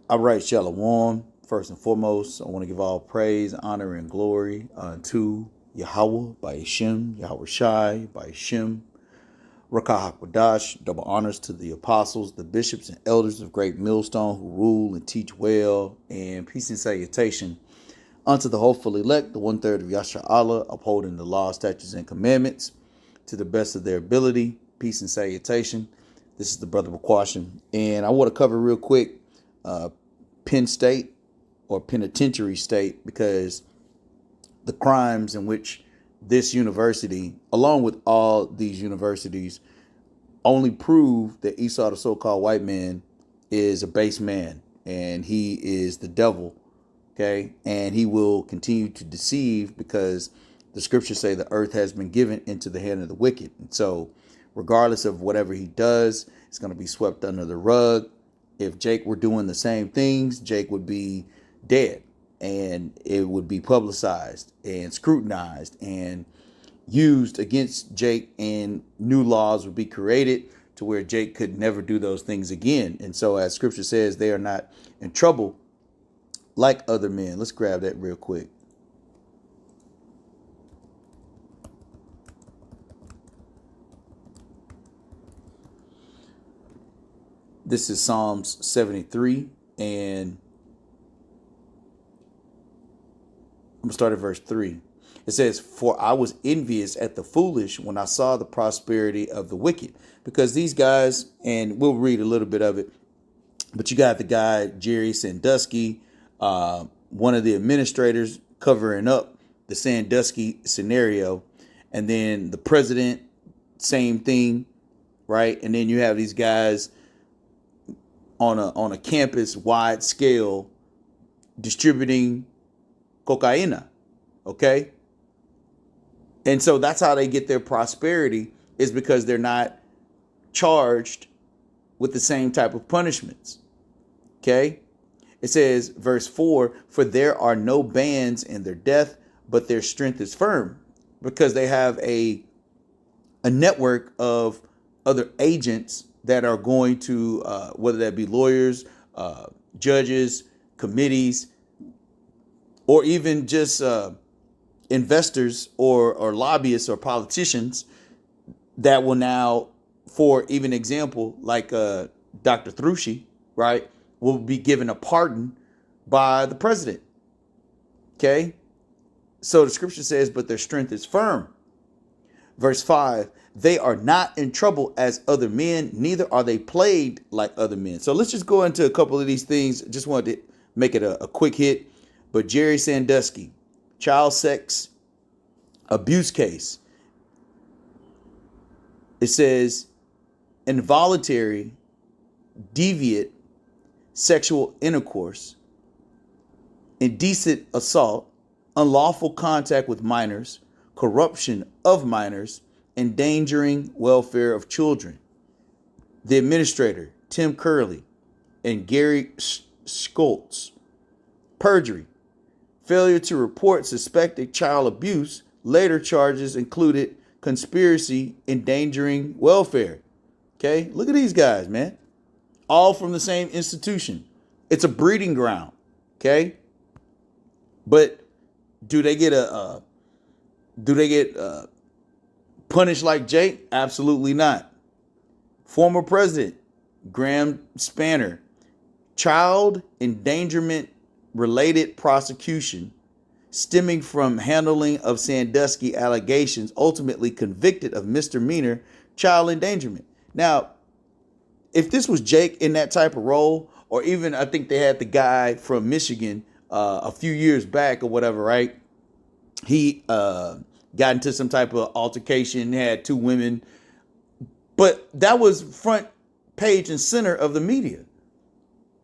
All right, Shalom. First and foremost, I want to give all praise, honor, and glory to Yahweh by Hashem, Yahweh Shai by Hashem, Rakah HaKodash. Double honors to the apostles, the bishops, and elders of Great Millstone who rule and teach well, and peace and salutation unto the hopeful elect, the 1/3 of Yasha Allah, upholding the law, statutes, and commandments to the best of their ability. Peace and salutation. This is the brother Bakwashin, and I want to cover real quick Penn State or Penn-Itentiary state, because the crimes in which this university, along with all these universities, only prove that Esau, the so-called white man, is a base man and he is the devil. Okay. And he will continue to deceive because the scriptures say the earth has been given into the hand of the wicked. And so regardless of whatever he does, it's going to be swept under the rug. If Jake were doing the same things, Jake would be dead, and it would be publicized and scrutinized and used against Jake, and new laws would be created to where Jake could never do those things again. And so, as scripture says, they are not in trouble like other men. Let's grab that real quick. This is Psalms 73, and I'm going to start at verse 3. It says, "For I was envious at the foolish when I saw the prosperity of the wicked." Because these guys, and we'll read a little bit of it, but you got the guy, Jerry Sandusky, one of the administrators covering up the Sandusky scenario, and then the president, same thing, right? And then you have these guys on a campus wide scale distributing cocaine. Okay. And so that's how they get their prosperity, is because they're not charged with the same type of punishments. Okay. It says, verse 4, "For there are no bands in their death, but their strength is firm," because they have a network of other agents that are going to, whether that be lawyers, judges, committees, or even just investors or lobbyists or politicians that will now, for even example, like Dr. Thrushi, right, will be given a pardon by the president. Okay. So the scripture says, "But their strength is firm." Verse 5, "They are not in trouble as other men, neither are they plagued like other men." So let's just go into a couple of these things. Just wanted to make it a quick hit. But Jerry Sandusky, child sex abuse case. It says involuntary, deviant sexual intercourse, indecent assault, unlawful contact with minors, corruption of minors, endangering welfare of children. The administrator, Tim Curley and Gary Schultz. Perjury, failure to report suspected child abuse. Later charges included conspiracy, endangering welfare. Okay, look at these guys, man. All from the same institution. It's a breeding ground. Okay, but do they get punished like Jake? Absolutely not. Former president Graham Spanner, child endangerment related prosecution stemming from handling of Sandusky allegations, ultimately convicted of misdemeanor child endangerment. Now, if this was Jake in that type of role, or even I think they had the guy from Michigan a few years back or whatever, right? He got into some type of altercation, had two women, but that was front page and center of the media.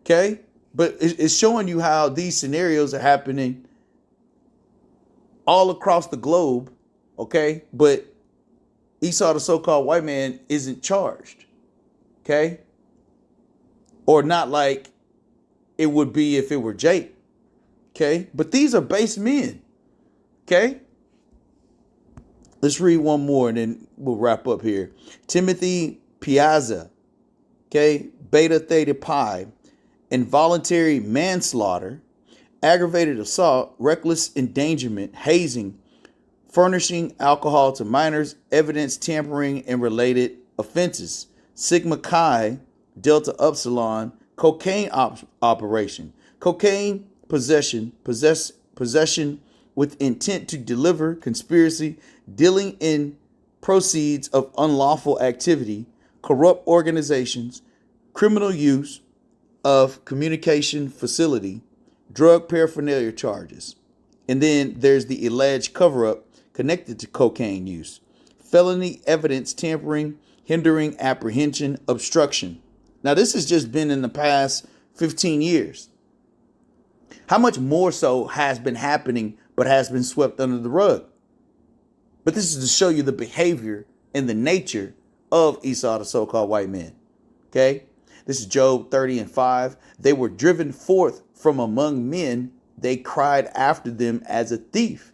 Okay. But it's showing you how these scenarios are happening all across the globe. Okay. But Esau, the so-called white man, isn't charged. Okay. Or not like it would be if it were Jake. Okay. But these are base men. Okay. Let's read one more and then we'll wrap up here. Timothy Piazza. Okay. Beta Theta Pi involuntary manslaughter, aggravated assault, reckless endangerment, hazing, furnishing alcohol to minors, evidence tampering, and related offenses. Sigma Chi, Delta Upsilon, cocaine operation, cocaine possession with intent to deliver, conspiracy, dealing in proceeds of unlawful activity, corrupt organizations, criminal use of communication facility, drug paraphernalia charges. And then there's the alleged cover-up connected to cocaine use, felony evidence tampering, hindering apprehension, obstruction. Now, this has just been in the past 15 years. How much more so has been happening but has been swept under the rug? But this is to show you the behavior and the nature of Esau, the so-called white man. Okay? This is Job 30:5. They were driven forth from among men. They cried after them as a thief,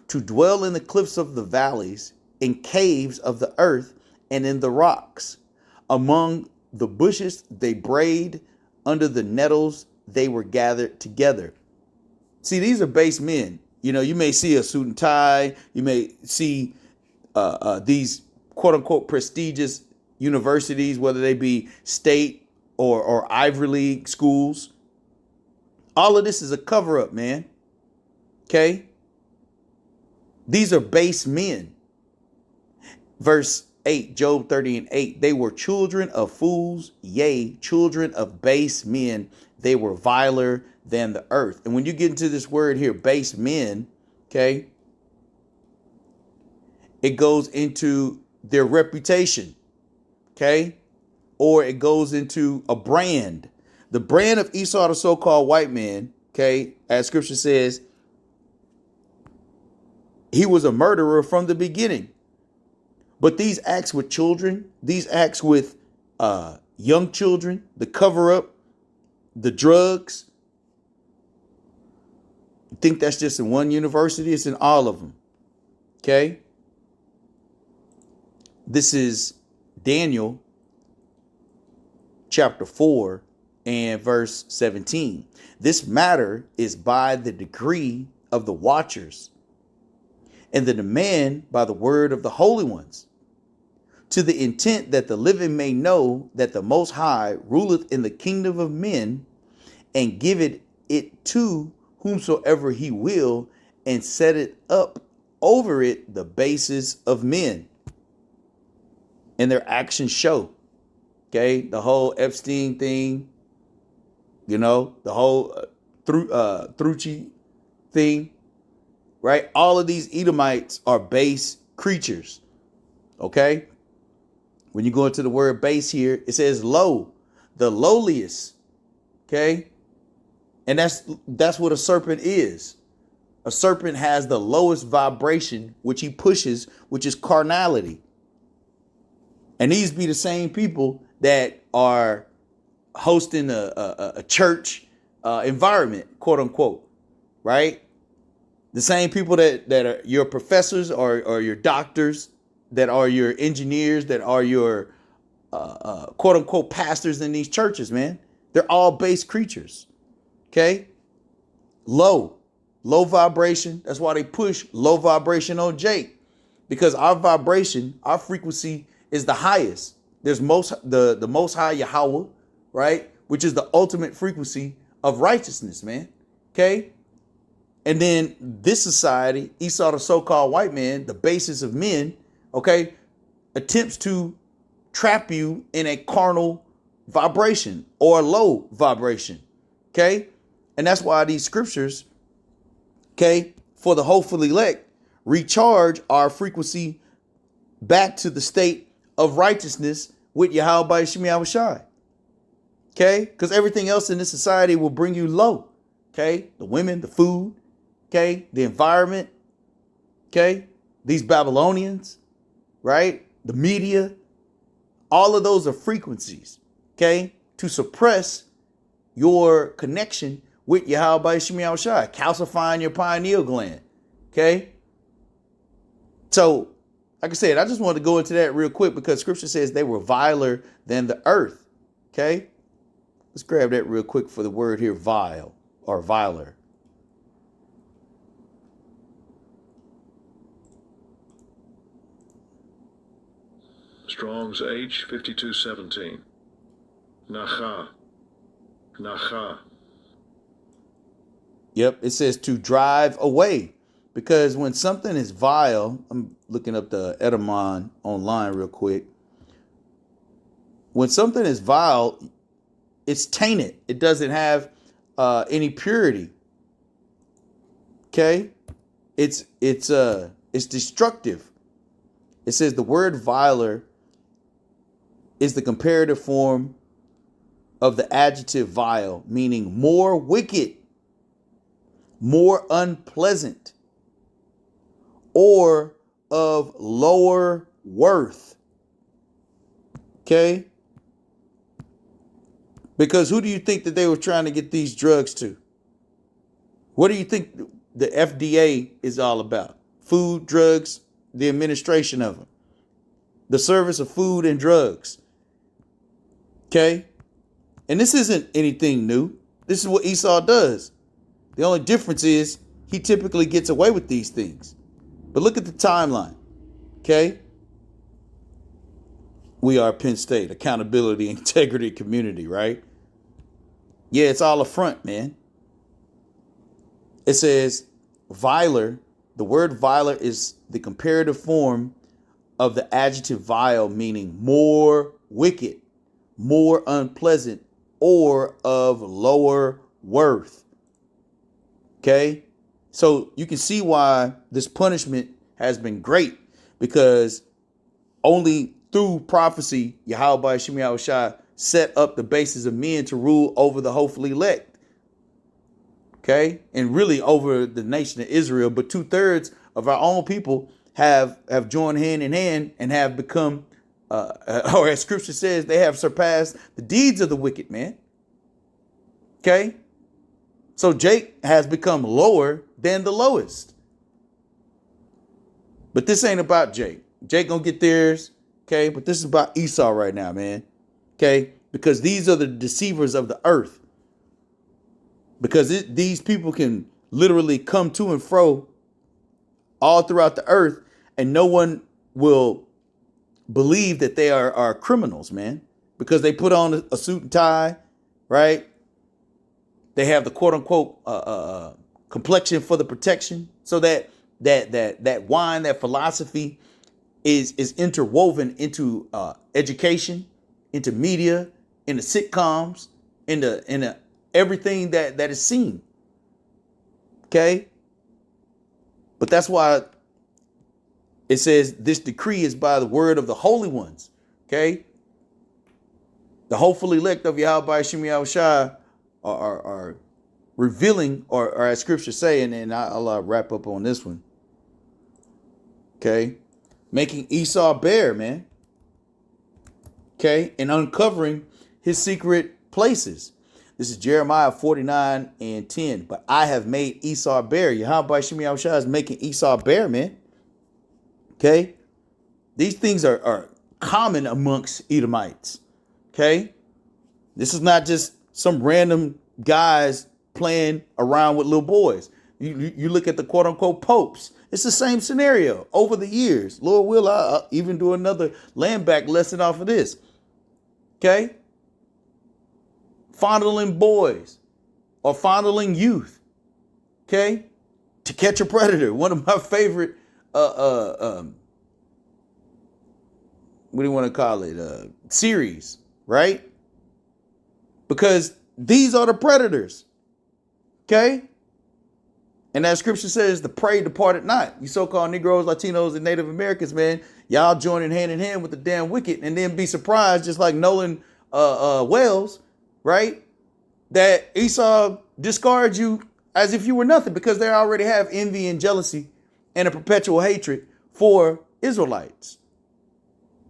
to dwell in the cliffs of the valleys, in caves of the earth, and in the rocks. Among the bushes they brayed, under the nettles they were gathered together. See, these are base men. You know, you may see a suit and tie. You may see these quote unquote prestigious universities, whether they be state or Ivy League schools. All of this is a cover up, man. Okay. These are base men. Verse 8, Job 30:8. They were children of fools, yea, children of base men. They were viler than the earth. And when you get into this word here, base men, okay, it goes into their reputation, okay, or it goes into a brand. The brand of Esau, the so-called white man, okay, as scripture says, he was a murderer from the beginning. But these acts with children, these acts with young children, the cover up, the drugs, you think that's just in one university? It's in all of them. Okay. This is Daniel chapter 4 and verse 17. This matter is by the decree of the watchers and the demand by the word of the holy ones, to the intent that the living may know that the Most High ruleth in the kingdom of men, and giveth it to whomsoever he will, and set it up over it the basis of men. And their actions show. Okay, the whole Epstein thing, you know, the whole Thru-Niversity thing, right? All of these Edomites are base creatures. Okay. When you go into the word base here, it says low, the lowliest. Okay. And that's what a serpent is. A serpent has the lowest vibration, which he pushes, which is carnality. And these be the same people that are hosting a church environment, quote unquote, right? The same people that are your professors or your doctors, that are your engineers, that are your quote unquote pastors in these churches, man. They're all base creatures. Okay. Low vibration. That's why they push low vibration on Jake, because our vibration, our frequency is the highest. There's the most high Yahweh, right? Which is the ultimate frequency of righteousness, man. Okay. And then this society, Esau, the so-called white man, the basis of men, okay, attempts to trap you in a carnal vibration or a low vibration. Okay. And that's why these scriptures, okay, for the hopeful elect, recharge our frequency back to the state of righteousness with Yahweh Shemi Shai. Okay. Because everything else in this society will bring you low. Okay. The women, the food, okay, the environment, okay, these Babylonians, right? The media, all of those are frequencies, okay, to suppress your connection with Yahweh Shemi Shai, calcifying your pineal gland, okay? So, like I said, I just wanted to go into that real quick because scripture says they were viler than the earth, okay? Let's grab that real quick for the word here, vile or viler. Strong's H 5217. Nacha. Nacha. Yep, it says to drive away. Because when something is vile, I'm looking up the etymon online real quick. When something is vile, it's tainted. It doesn't have any purity. Okay? It's destructive. It says the word viler is the comparative form of the adjective vile, meaning more wicked, more unpleasant, or of lower worth. Okay? Because who do you think that they were trying to get these drugs to? What do you think the FDA is all about? Food, drugs, the administration of them. The service of food and drugs. Okay? And this isn't anything new. This is what Esau does. The only difference is he typically gets away with these things. But look at the timeline. Okay? We are Penn State, accountability, integrity, community, right? Yeah, it's all a front, man. It says viler. The word viler is the comparative form of the adjective vile, meaning more wicked, more unpleasant, or of lower worth. Okay? So you can see why this punishment has been great, because only through prophecy, Yahweh Shem Yahushua set up the basis of men to rule over the hopefully elect. Okay? And really over the nation of Israel. But 2/3 of our own people have joined hand in hand and have become, or as scripture says, they have surpassed the deeds of the wicked, man. Okay? So Jake has become lower than the lowest. But this ain't about Jake. Jake gonna get theirs. Okay? But this is about Esau right now, man. Okay? Because these are the deceivers of the earth. Because these people can literally come to and fro all throughout the earth, and no one will believe that they are criminals, man. Because they put on a suit and tie, right? They have the quote unquote complexion for the protection, so that wine, that philosophy is interwoven into education, into media, into sitcoms, into everything that is seen. Okay? But that's why it says this decree is by the word of the holy ones. Okay? The hopeful elect of Yahweh Shem Yahushua are revealing, or as scripture say, and I'll wrap up on this one. Okay? Making Esau bare, man. Okay? And uncovering his secret places. This is Jeremiah 49:10. But I have made Esau bare. Yahweh Shem Yahushua is making Esau bare, man. Okay? These things are common amongst Edomites. Okay? This is not just some random guys playing around with little boys. You look at the quote unquote popes. It's the same scenario over the years. Lord will, I'll even do another land back lesson off of this. Okay? Fondling boys or fondling youth. Okay? To catch a predator. One of my favorite what do you want to call it? Series, right? Because these are the predators. Okay? And that scripture says the prey departed not. You so-called Negroes, Latinos, and Native Americans, man, y'all joining hand in hand with the damn wicked, and then be surprised, just like Nolan Wells, right? That Esau discards you as if you were nothing, because they already have envy and jealousy and a perpetual hatred for Israelites.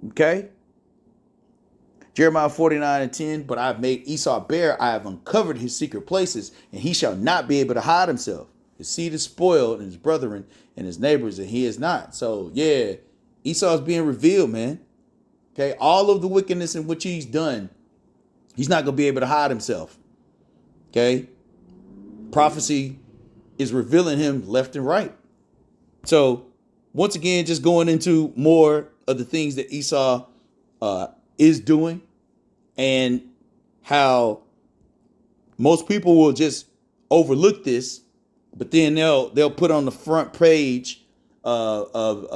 Okay? Jeremiah 49:10, but I have made Esau bare, I have uncovered his secret places, and he shall not be able to hide himself. His seed is spoiled, and his brethren and his neighbors, and he is not. So yeah, Esau is being revealed, man. Okay, all of the wickedness in which he's done He's not going to be able to hide himself. Okay? Prophecy is revealing him left and right. So, once again, just going into more of the things that Esau is doing, and how most people will just overlook this, but then they'll put on the front page of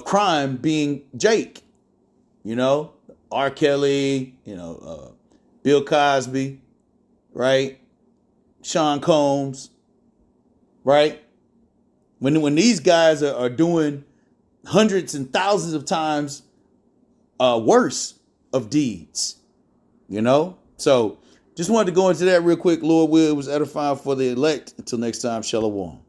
crime being Jake, R. Kelly, Bill Cosby, right? Sean Combs, right? When these guys are doing hundreds and thousands of times worse of deeds, So just wanted to go into that real quick. Lord will, it was edifying for the elect. Until next time, Shalom.